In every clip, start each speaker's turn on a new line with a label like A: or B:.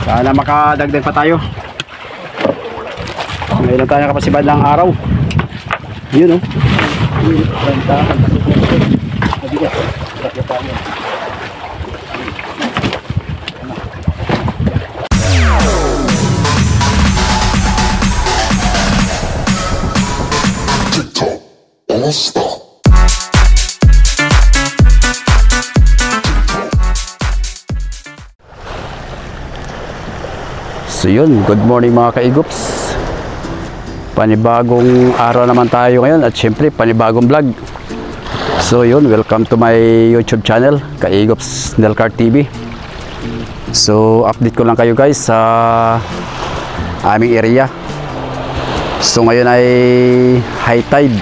A: Sana makadagdag pa tayo. Ngayon lang tayo nakapasibad ng araw. Yun, oh.
B: TikTok All-Star.
A: So yun, good morning mga kaigops. Panibagong araw naman tayo ngayon at syempre panibagong vlog. So yun, welcome to my YouTube channel, Kaigops Nelcar TV. So update ko lang kayo guys sa aming area. So ngayon ay high tide.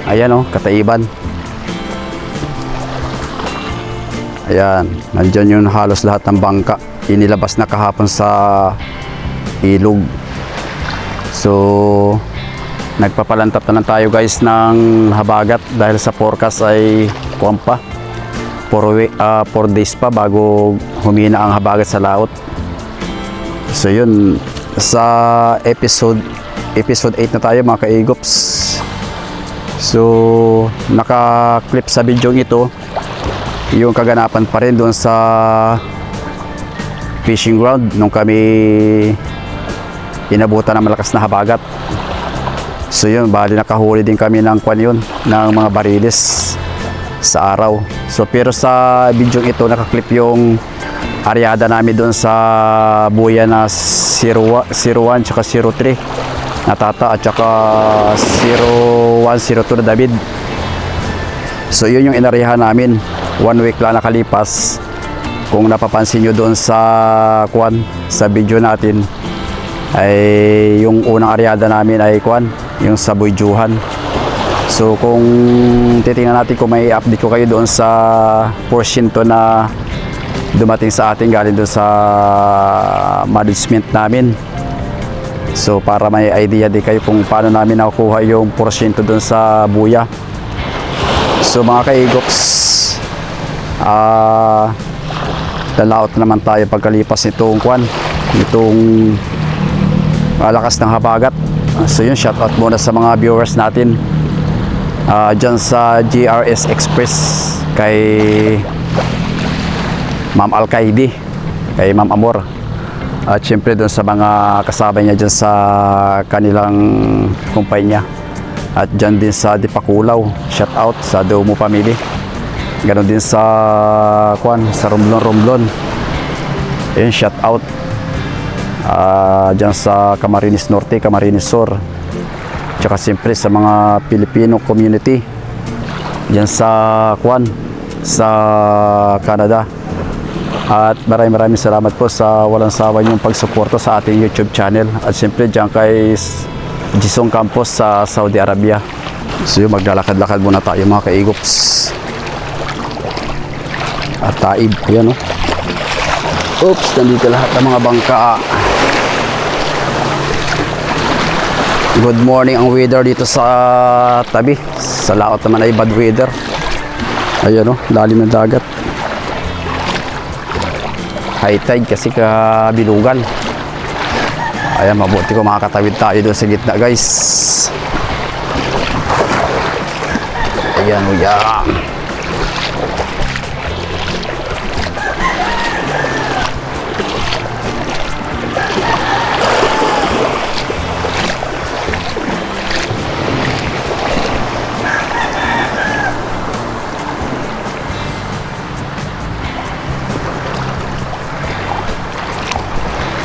A: Ayan, oh, Kataiban. Ayan, nandyan yun halos lahat ng bangka. Inilabas na kahapon sa ilog. So nagpapalantap na lang tayo guys ng habagat dahil sa forecast ay kuwampa 4 days pa bago humina ang habagat sa laot. So yun, sa episode 8 na tayo mga kaigops. So naka-clip sa video ito yung kaganapan pa rin doon sa fishing ground nung kami inabutan ng malakas na habagat. So yun, bali nakahuli din kami ng kwan yun, ng mga bariles sa araw. So pero sa video ito nakaklip yung aryada namin doon sa buya na 01 tsaka 03 na Tata at tsaka 0102 na David. So yun yung inaryahan namin. 1 week lang nakalipas. Kung napapansin nyo doon sa kwan, sa video natin, ay yung unang aryada namin ay kwan, yung sa Buyjuhan. So kung titingnan natin kung may update ko kayo doon sa portion to na dumating sa atin galing doon sa management namin. So para may idea din kayo kung paano namin nakukuha yung portion to doon sa buya. So mga kaigops, dalaot naman tayo pagkalipas nitong kwan, itong malakas ng habagat. So yun, shout out muna sa mga viewers natin dyan sa GRS Express, kay Ma'am Alkaidi, kay Ma'am Amor, at syempre dun sa mga kasama niya dyan sa kanilang kumpanya, at dyan din sa Dipakulaw, shout out sa Domo Family. Ganon din sa kwan, sa Romblon. Ayun, shout out dyan sa Camarines Norte, Camarines Sur, tsaka siyempre sa mga Filipino community dyan sa kwan, sa Canada. At maraming salamat po sa walang sawa niyong pagsuporta sa ating YouTube channel, at siyempre dyan kay Jisong Campos sa Saudi Arabia. So yun, maglalakad-lakad muna tayo mga kaigops. At taib, ayan, oh. Oops, nandito lahat ng mga bangka. Good morning ang weather dito sa tabi. Sa laot naman ay bad weather. Ayan, oh, lalim ng dagat. High tide kasi kabilugan. Ayan, mabuti ko makakatawid tayo doon sa gitna guys. Ayan, oh, yeah.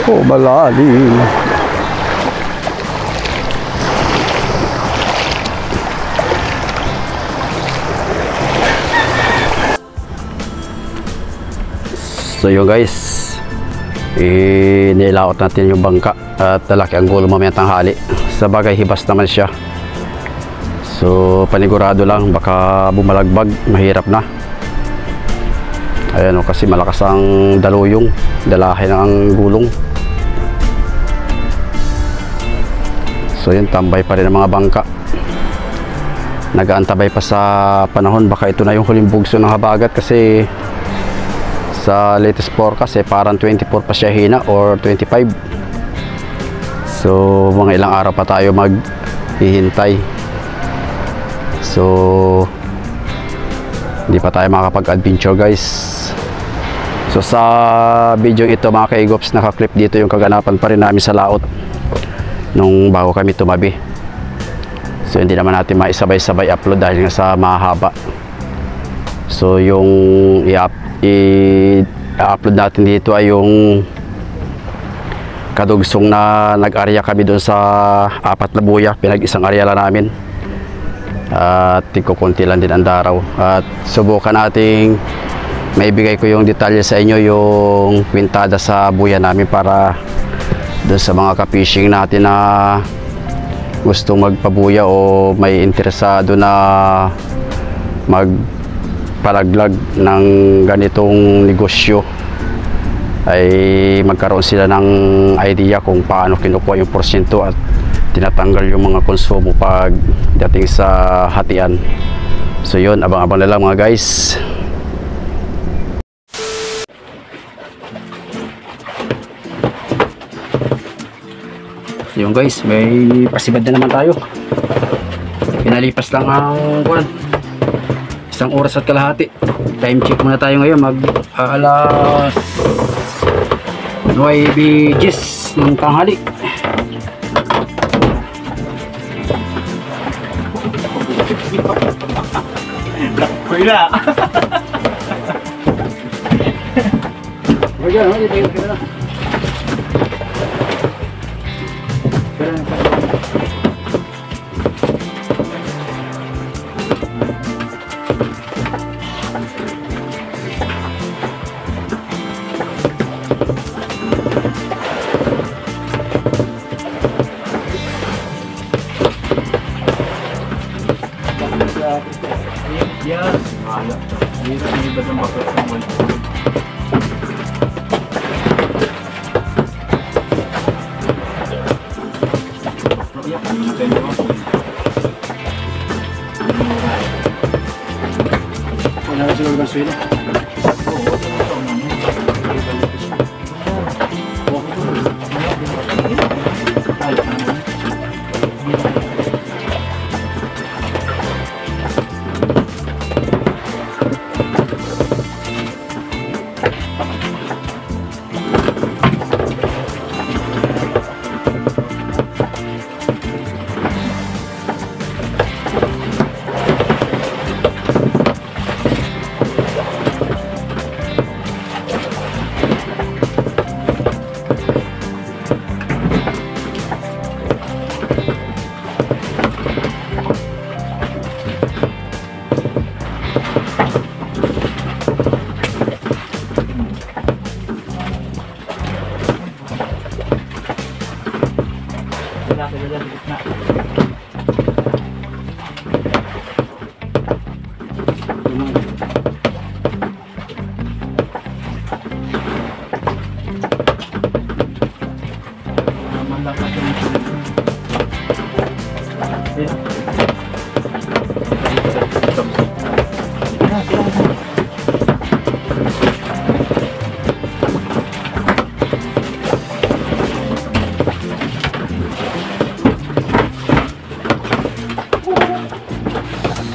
A: Oh, malalim. So yun guys, nilaot natin yung bangka at lalaki ang gulo mamaya tanghali. Sa bagay hibas naman siya. So panigurado lang, baka bumalagbag, mahirap na. Ayan, o, kasi malakas ang daluyong, dalahin ang gulong. So yun, tambay pa rin ang mga bangka. Nag-aantabay pa sa panahon, baka ito na yung huling bugso ng habagat kasi sa latest forecast parang 24 pa siya hina or 25. So mga ilang araw pa tayo maghihintay. So hindi pa tayo makapag-adventure guys. So sa video ito mga kaigops, nakaklip dito yung kaganapan pa rin namin sa laot nung bago kami tumabi. So hindi naman natin maisabay-sabay upload dahil nga sa mahaba. So yung i-upload natin dito ay yung kadugsong na nag-area kami doon sa apat na buya. Pinag-isang area lang namin. At ikukunti lang din ang daraw. At subukan nating maibigay ko yung detalye sa inyo, yung kwintada sa buya namin para doon sa mga ka-fishing natin na gustong magpabuya o may interesado na magpalaglag ng ganitong negosyo, ay magkaroon sila ng idea kung paano kinukuha yung porsyento at tinatanggal yung mga konsumo pag dating sa hatian. So yun, abang-abang na lang mga guys. Yun guys, may pasibad na naman tayo. Pinalipas lang ang isang oras at kalahati. Time check muna tayo ngayon, alas 9:10 ng tanghali.
C: Kuya.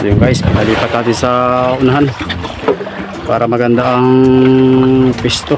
A: So yun guys, pinalipat natin sa unahan para maganda ang pisto.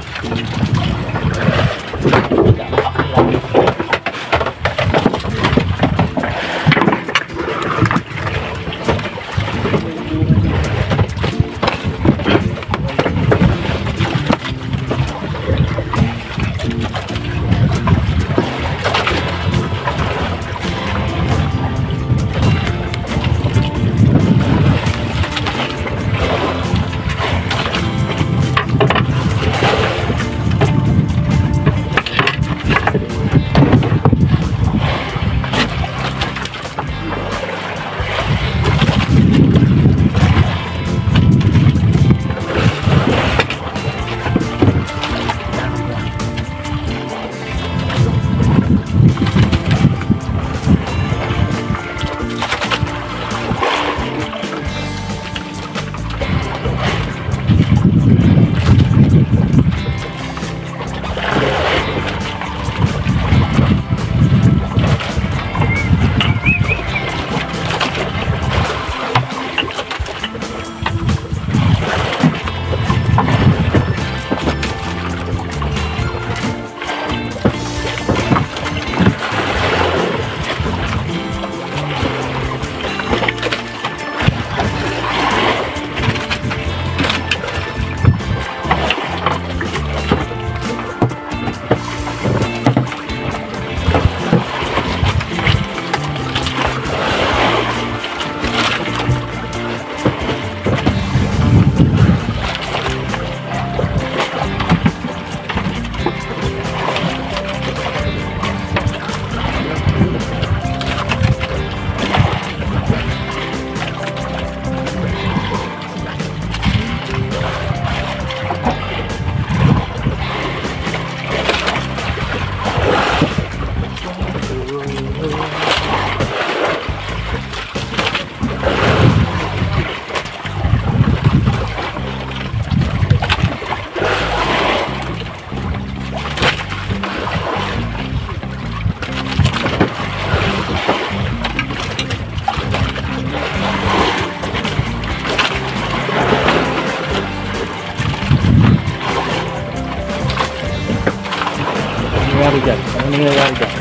C: nangyayari dyan? Ano nangyayari dyan?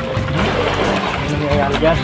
C: Ano nangyayari dyan?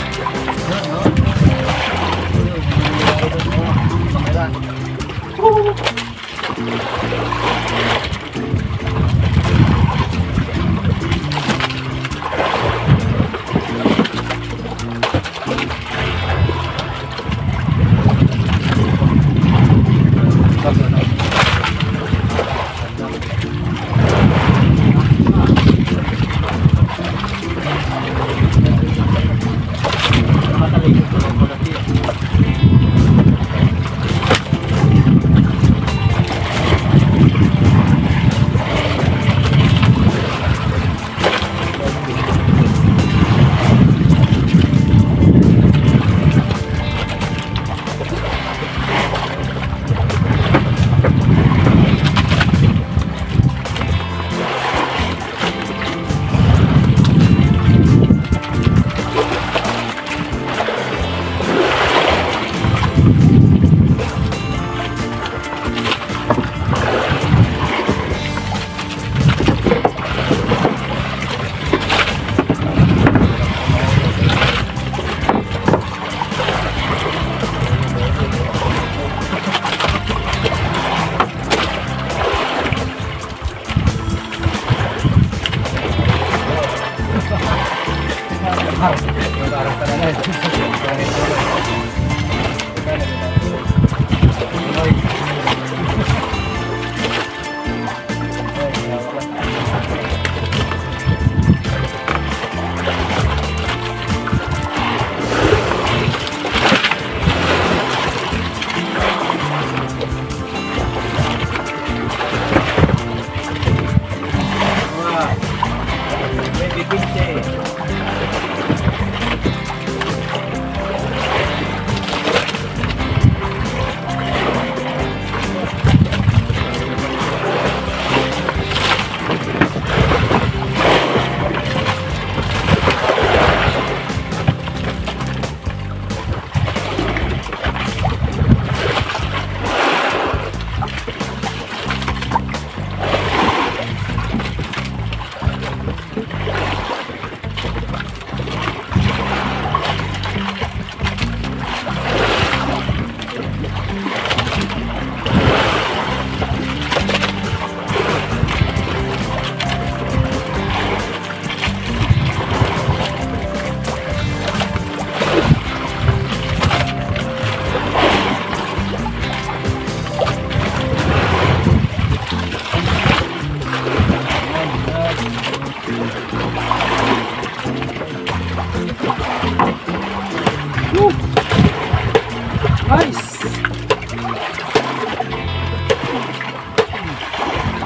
D: Nice!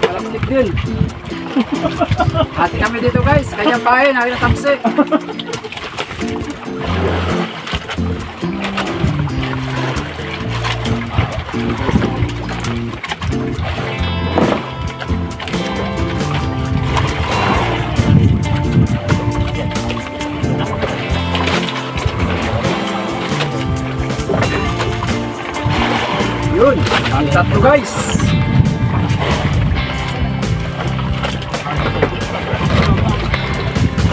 D: Malapit din. Hati kami dito guys. Kanyang bahay, nakin na tamsi. Yun, ang tatlo guys.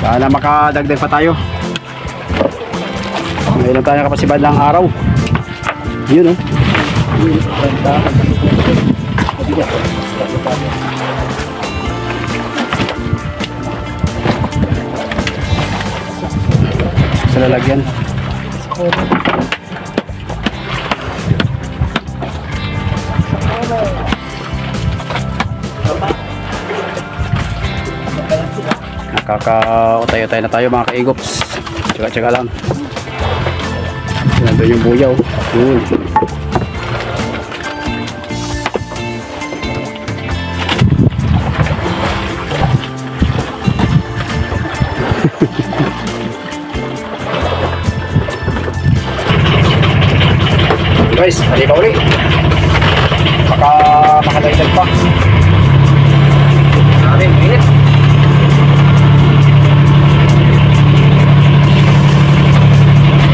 A: Sana makadagdag pa tayo. Ngayon tayo kapasibad ng araw. Yun, oh. Sa lalagyan. Nakaka-utay-utay na tayo mga kaigops. Tsaka-tsaka lang. Nandun yung buyaw. Yun. Guys, hali pa ulit. Baka makadagdag pa. Grabe, init.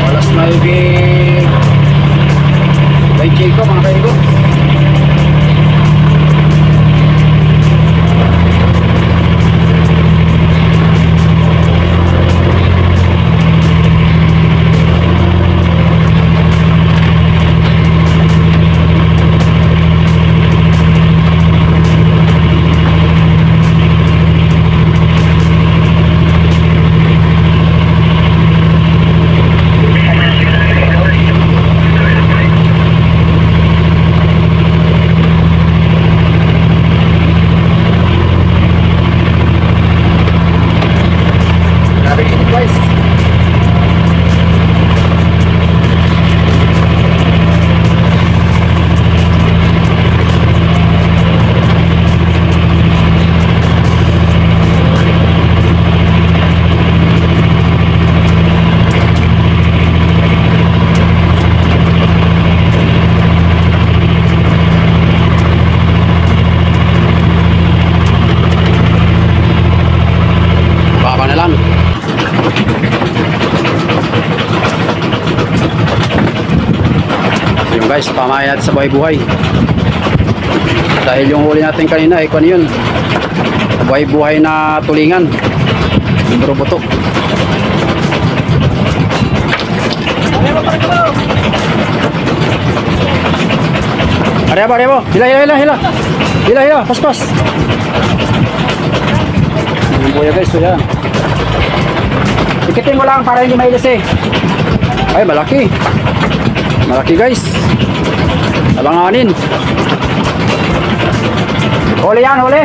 A: Alas 9. By Chico mga kaigo. guys, pamahay natin sa buhay-buhay. Dahil yung huli natin kanina ay kung ano yun, buhay-buhay na tulingan, buto. Arebo, hila, pas. Yung buya guys, so yan. Ikitin mo lang para hindi mailis eh. Ay, malaki guys. Abanganin. Huli yan, huli.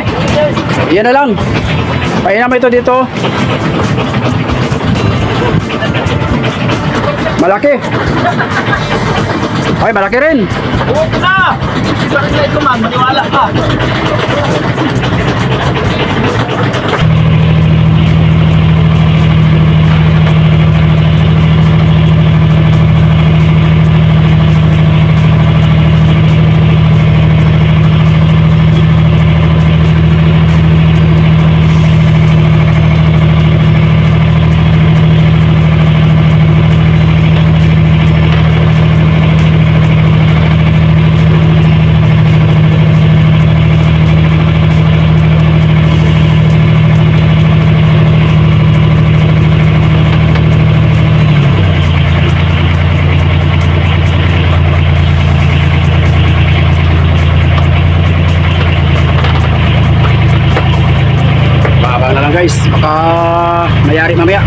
A: Yan na lang. Pahinam mo ito dito. Malaki. Ay, malaki rin.
C: Huwag na! Bakit na ito man? Maniwala ka!
A: Guys, baka mayari mamaya.